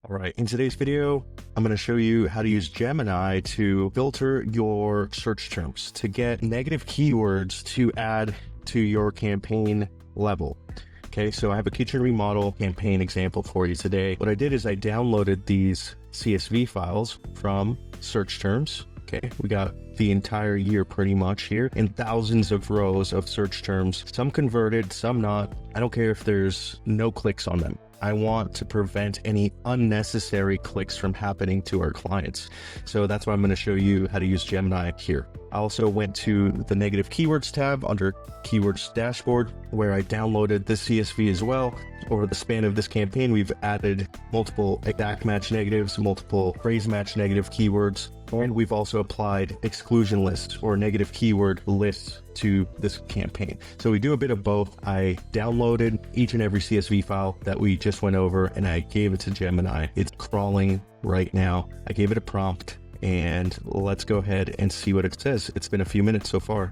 All right, in today's video, I'm going to show you how to use Gemini to filter your search terms to get negative keywords to add to your campaign level. Okay, so I have a kitchen remodel campaign example for you today. What I did is I downloaded these CSV files from search terms. Okay, we got the entire year pretty much here in thousands of rows of search terms, some converted, some not. I don't care if there's no clicks on them. I want to prevent any unnecessary clicks from happening to our clients. So that's why I'm going to show you how to use Gemini here. I also went to the negative keywords tab under keywords dashboard, where I downloaded this CSV as well. Over the span of this campaign, we've added multiple exact match negatives, multiple phrase match negative keywords, and we've also applied exclusion lists or negative keyword lists to this campaign. So we do a bit of both. I downloaded each and every CSV file that we just went over and I gave it to Gemini. It's crawling right now. I gave it a prompt and let's go ahead and see what it says. It's been a few minutes so far.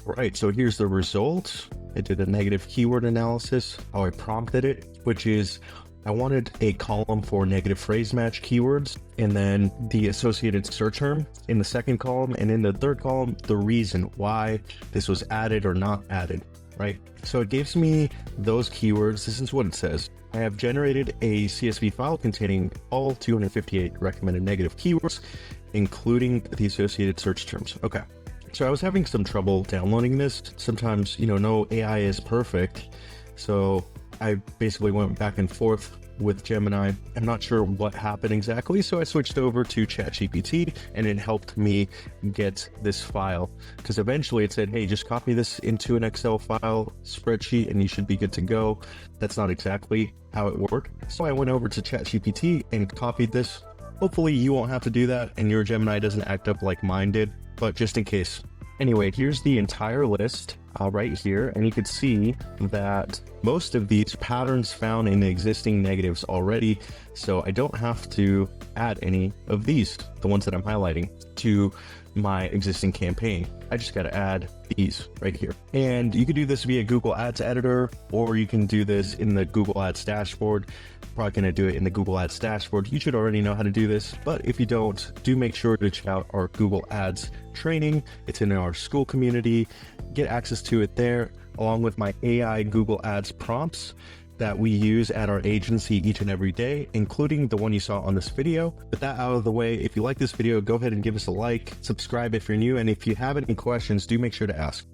All right, so here's the results. I did a negative keyword analysis, how I prompted it, which is I wanted a column for negative phrase match keywords and then the associated search term in the second column, and in the third column, the reason why this was added or not added, right? So it gives me those keywords. This is what it says. I have generated a CSV file containing all 258 recommended negative keywords, including the associated search terms. Okay. So I was having some trouble downloading this. Sometimes, no AI is perfect. So I basically went back and forth with Gemini. I'm not sure what happened exactly, so I switched over to ChatGPT and it helped me get this file, because eventually it said, hey, just copy this into an Excel file spreadsheet and you should be good to go. That's not exactly how it worked. So I went over to ChatGPT and copied this. Hopefully you won't have to do that and your Gemini doesn't act up like mine did, but just in case. Anyway, here's the entire list right here, and you could see that most of these patterns found in the existing negatives already, so I don't have to add any of these, the ones that I'm highlighting, to my existing campaign. I just got to add these right here. And you could do this via Google Ads Editor, or you can do this in the Google Ads dashboard. Probably going to do it in the Google Ads dashboard. You should already know how to do this, but if you don't, do make sure to check out our Google Ads training. It's in our school community. Get access to it there, along with my AI Google Ads prompts that we use at our agency each and every day, including the one you saw on this video. With that out of the way, if you like this video, go ahead and give us a like, subscribe if you're new, and if you have any questions, do make sure to ask.